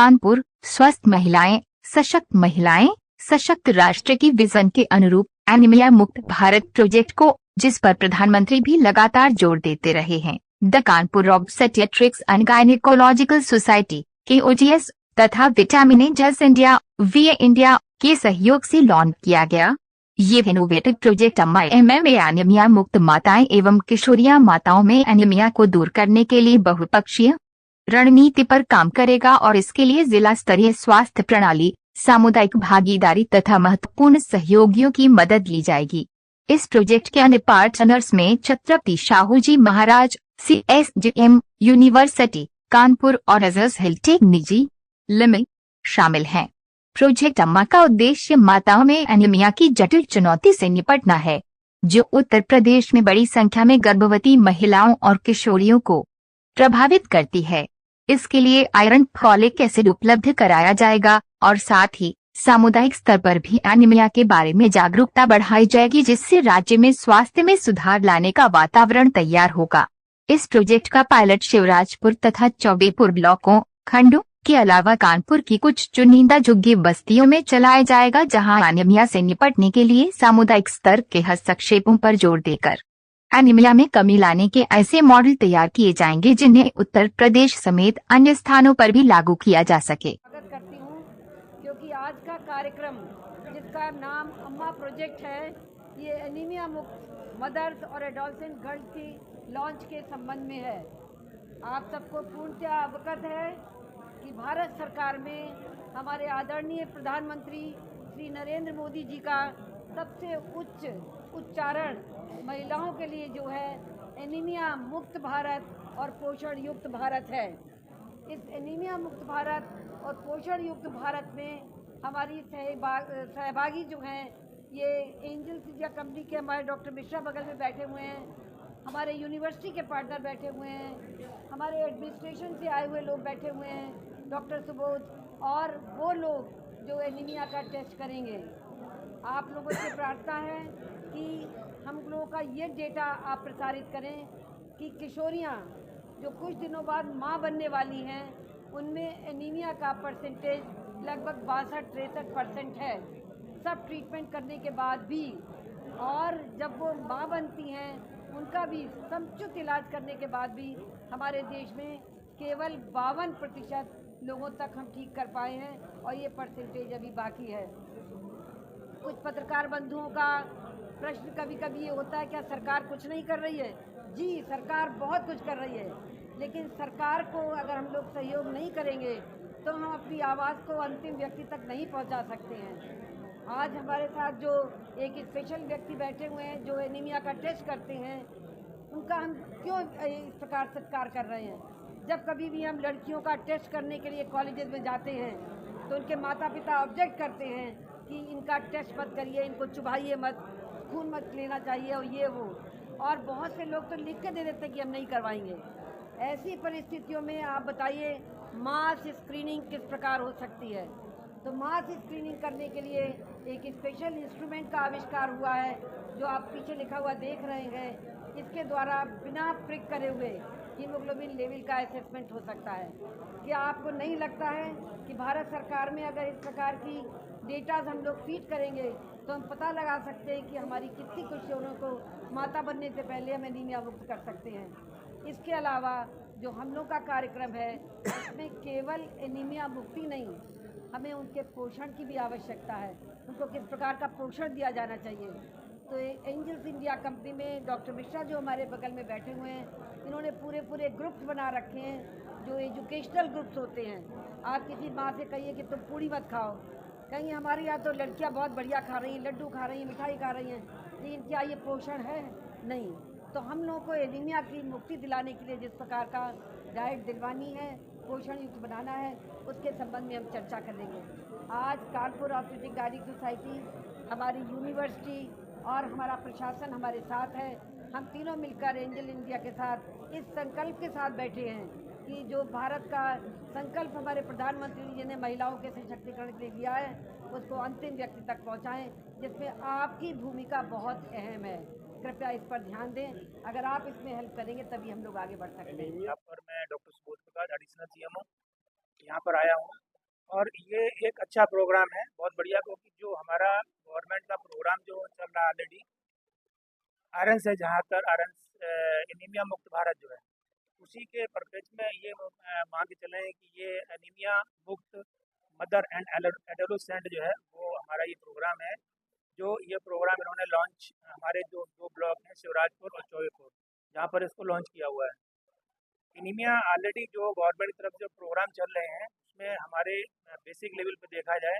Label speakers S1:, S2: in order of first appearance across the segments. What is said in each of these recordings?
S1: कानपुर। स्वस्थ महिलाएं, सशक्त राष्ट्र की विजन के अनुरूप एनीमिया मुक्त भारत प्रोजेक्ट को, जिस पर प्रधानमंत्री भी लगातार जोर देते रहे हैं, the Kanpur obstetrics and gynaecological society KOGS तथा विटामिनेजर्स इंडिया VA के सहयोग से लॉन्च किया गया। ये इनोवेटिव प्रोजेक्ट अम्मा MMA एनीमिया मुक्त माताएं एवं किशोरियां माताओं में एनीमिया को दूर करने के लिए बहुपक्षीय रणनीति पर काम करेगा और इसके लिए जिला स्तरीय स्वास्थ्य प्रणाली, सामुदायिक भागीदारी तथा महत्वपूर्ण सहयोगियों की मदद ली जाएगी। इस प्रोजेक्ट के अन्य पार्टनर्स में छत्रपति शाहू जी महाराज CSGM यूनिवर्सिटी कानपुर और अजर्स हेल्थटेक निजी लिमिटेड शामिल हैं। प्रोजेक्ट अम्मा का उद्देश्य माताओं में एनीमिया की जटिल चुनौती से निपटना है, जो उत्तर प्रदेश में बड़ी संख्या में गर्भवती महिलाओं और किशोरियों को प्रभावित करती है। इसके लिए आयरन फॉलिक एसिड उपलब्ध कराया जाएगा और साथ ही सामुदायिक स्तर पर भी एनीमिया के बारे में जागरूकता बढ़ाई जाएगी, जिससे राज्य में स्वास्थ्य में सुधार लाने का वातावरण तैयार होगा। इस प्रोजेक्ट का पायलट शिवराजपुर तथा चौबेपुर ब्लॉकों खंडों के अलावा कानपुर की कुछ चुनिंदा झुग्गी बस्तियों में चलाया जाएगा, जहां एनीमिया से निपटने के लिए सामुदायिक स्तर के हस्तक्षेपों पर जोर देकर एनीमिया में कमी लाने के ऐसे मॉडल तैयार किए जाएंगे जिन्हें उत्तर प्रदेश समेत अन्य स्थानों पर भी लागू किया जा सके।
S2: स्वागत करती हूँ क्योंकि आज का कार्यक्रम जिसका नाम अम्मा प्रोजेक्ट है, ये एनीमिया मुक्त मदर्स और एडोलसेंट गर्ल्स की लॉन्च के संबंध में है। आप सबको पूर्णतः अवगत है कि भारत सरकार में हमारे आदरणीय प्रधानमंत्री श्री नरेंद्र मोदी जी का सबसे उच्च उच्चारण महिलाओं के लिए जो है एनीमिया मुक्त भारत और पोषण युक्त भारत है। इस एनीमिया मुक्त भारत और पोषण युक्त भारत में हमारी सहभागी जो हैं, ये एंजल्स इंडिया कंपनी के हमारे डॉक्टर मिश्रा बगल में बैठे हुए हैं, हमारे यूनिवर्सिटी के पार्टनर बैठे हुए हैं, हमारे एडमिनिस्ट्रेशन से आए हुए लोग बैठे हुए हैं, डॉक्टर सुबोध, और वो लोग जो एनीमिया का टेस्ट करेंगे। आप लोगों से प्रार्थना है कि हम लोगों का ये डेटा आप प्रसारित करें कि किशोरियाँ जो कुछ दिनों बाद माँ बनने वाली हैं, उनमें एनीमिया का परसेंटेज लगभग 62-63% है, सब ट्रीटमेंट करने के बाद भी। और जब वो माँ बनती हैं, उनका भी समुचित इलाज करने के बाद भी हमारे देश में केवल 52% लोगों तक हम ठीक कर पाए हैं और ये परसेंटेज अभी बाकी है। कुछ पत्रकार बंधुओं का प्रश्न कभी कभी ये होता है, क्या सरकार कुछ नहीं कर रही है? जी, सरकार बहुत कुछ कर रही है, लेकिन सरकार को अगर हम लोग सहयोग नहीं करेंगे तो हम अपनी आवाज़ को अंतिम व्यक्ति तक नहीं पहुंचा सकते हैं। आज हमारे साथ जो एक स्पेशल व्यक्ति बैठे हुए हैं जो एनीमिया का टेस्ट करते हैं, उनका हम क्यों इस प्रकार सत्कार कर रहे हैं? जब कभी भी हम लड़कियों का टेस्ट करने के लिए कॉलेजेस में जाते हैं तो उनके माता पिता ऑब्जेक्ट करते हैं कि इनका टेस्ट मत करिए, इनको चुभाइए मत, खून मत लेना चाहिए और ये वो, और बहुत से लोग तो लिख के दे देते कि हम नहीं करवाएंगे। ऐसी परिस्थितियों में आप बताइए मास स्क्रीनिंग किस प्रकार हो सकती है? तो मास स्क्रीनिंग करने के लिए एक स्पेशल इंस्ट्रूमेंट का आविष्कार हुआ है, जो आप पीछे लिखा हुआ देख रहे हैं। इसके द्वारा बिना प्रिक करे हुए हीमोग्लोबिन लेवल का असेसमेंट हो सकता है। क्या आपको नहीं लगता है कि भारत सरकार में अगर इस प्रकार की डेटाज हम लोग फीड करेंगे तो हम पता लगा सकते हैं कि हमारी कितनी किशोरों को माता बनने से पहले हम एनीमिया मुक्त कर सकते हैं। इसके अलावा जो हम लोग का कार्यक्रम है, उसमें केवल एनीमिया मुक्ति नहीं, हमें उनके पोषण की भी आवश्यकता है। उनको किस प्रकार का पोषण दिया जाना चाहिए। तो एंजल्स इंडिया कंपनी में डॉक्टर मिश्रा जो हमारे बगल में बैठे हुए हैं, इन्होंने पूरे ग्रुप्स बना रखे हैं जो एजुकेशनल ग्रुप्स होते हैं। आप किसी माँ से कहिए कि तुम पूड़ी मत खाओ, कहीं हमारे यहाँ तो लड़कियाँ बहुत बढ़िया खा रही हैं, लड्डू खा रही हैं, मिठाई खा रही हैं, लेकिन क्या ये पोषण है? नहीं। तो हम लोगों को एनीमिया की मुक्ति दिलाने के लिए जिस प्रकार का डाइट दिलवानी है, पोषण युक्त बनाना है, उसके संबंध में हम चर्चा करेंगे। आज कानपुर ऑब्स्टेट्रिक गायनेक सोसाइटी, हमारी यूनिवर्सिटी और हमारा प्रशासन हमारे साथ है। हम तीनों मिलकर एंजल इंडिया के साथ इस संकल्प के साथ बैठे हैं कि जो भारत का संकल्प हमारे प्रधानमंत्री जी ने महिलाओं के सशक्तिकरण के लिए लिया है, उसको अंतिम व्यक्ति तक पहुंचाएं, जिसमें आपकी भूमिका बहुत अहम है। कृपया इस पर ध्यान दें। अगर आप इसमें हेल्प करेंगे तभी हम लोग आगे बढ़ सकते हैं।
S3: यहाँ पर मैं डॉक्टर सुबोध प्रकाश एडिशनल CMO यहाँ पर आया हूँ और ये एक अच्छा प्रोग्राम है, बहुत बढ़िया, क्योंकि जो हमारा गवर्नमेंट का प्रोग्राम जो चल रहा है ऑलरेडी, आयरन से जहाँ तक आयरन एनीमिया मुक्त भारत जो है, उसी के परपेच में ये मान के चले कि ये एनीमिया मुक्त मदर एंड एडोलेसेंट जो है वो हमारा ये प्रोग्राम है। जो ये प्रोग्राम इन्होंने लॉन्च हमारे जो दो ब्लॉक हैं, शिवराजपुर और चौबेपुर, जहाँ पर इसको लॉन्च किया हुआ है। एनीमिया ऑलरेडी जो गवर्नमेंट की तरफ से प्रोग्राम चल रहे हैं, उसमें हमारे बेसिक लेवल पे देखा जाए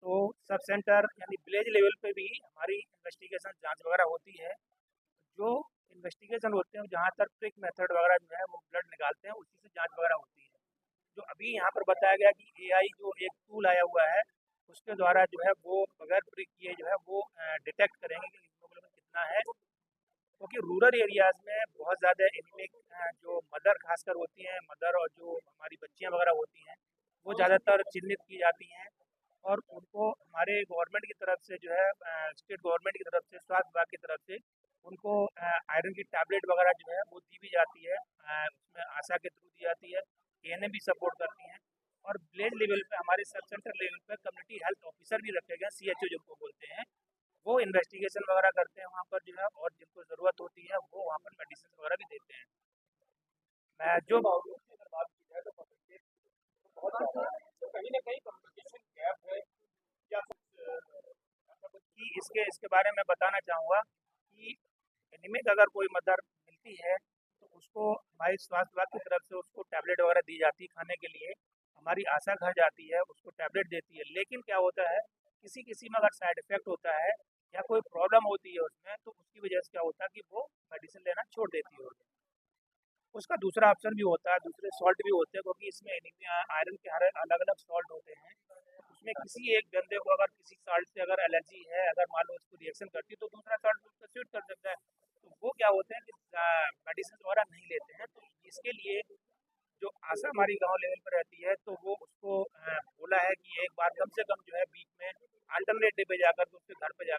S3: तो सब सेंटर यानी विलेज लेवल पे भी हमारी इन्वेस्टिगेशन जांच वगैरह होती है। जो इन्वेस्टिगेशन होते हैं जहाँ तक ट्रिक मेथड वगैरह जो है वो ब्लड निकालते हैं, उसी से जांच वगैरह होती है। जो अभी यहाँ पर बताया गया कि एआई जो एक टूल आया हुआ है, उसके द्वारा जो है वो बगैर प्रिक किए जो है वो डिटेक्ट करेंगे कि हीमोग्लोबिन कितना है, क्योंकि रूरल एरियाज़ में बहुत ज़्यादा एनीमिक जो मदर खासकर होती हैं, मदर और जो हमारी बच्चियाँ वगैरह होती हैं, वो ज़्यादातर चिन्हित की जाती हैं। और उनको हमारे गवर्नमेंट की तरफ से जो है स्टेट गवर्नमेंट की तरफ से, स्वास्थ्य विभाग की तरफ से उनको आयरन की टैबलेट वगैरह जो है वो दी भी जाती है, उसमें आशा के थ्रू दी जाती है, एएनएम भी सपोर्ट करती हैं। और विलेज लेवल पे हमारे सब सेंटर लेवल पे कम्युनिटी हेल्थ ऑफिसर भी रखे गए, सीएचओ जिनको बोलते हैं, वो इन्वेस्टिगेशन वगैरह करते हैं वहाँ पर जो है, और जिनको ज़रूरत होती है वो वहाँ पर मेडिसिन वगैरह भी देते हैं। मैं जो बावजूद की अगर बात की जाए तो परसेंटेज तो बहुत ज़्यादा है, तो कहीं ना कहीं कम्युनिकेशन गैप है या कुछ कि इसके बारे में बताना चाहूँगा कि एनीमिक अगर कोई मदर मिलती है तो उसको हमारी स्वास्थ्य विभाग की तरफ से उसको टैबलेट वगैरह दी जाती है खाने के लिए। हमारी आशा घर जाती है, उसको टैबलेट देती है, लेकिन क्या होता है किसी किसी में अगर साइड इफेक्ट होता है या कोई प्रॉब्लम होती है उसमें, तो उसकी वजह से क्या होता है कि वो मेडिसिन लेना छोड़ देती है। उसका दूसरा ऑप्शन भी होता है, दूसरे सॉल्ट भी होते हैं, क्योंकि इसमें एनीमिया आयरन के हर अलग अलग सॉल्ट होते हैं। तो उसमें किसी एक बंदे को अगर किसी सॉल्ट से अगर एलर्जी है, अगर मान लो उसको रिएक्शन करती है, तो दूसरा सॉल्ट उसको सूट कर सकता है। तो वो क्या होते हैं कि मेडिसिन वगैरह नहीं लेते हैं। तो इसके लिए जो आशा हमारी गांव लेवल पर रहती है, तो वो उसको बोला है कि एक बार कम से कम जो है वीक में अल्टरनेट डे पे जाकर के उसके घर पे जाकर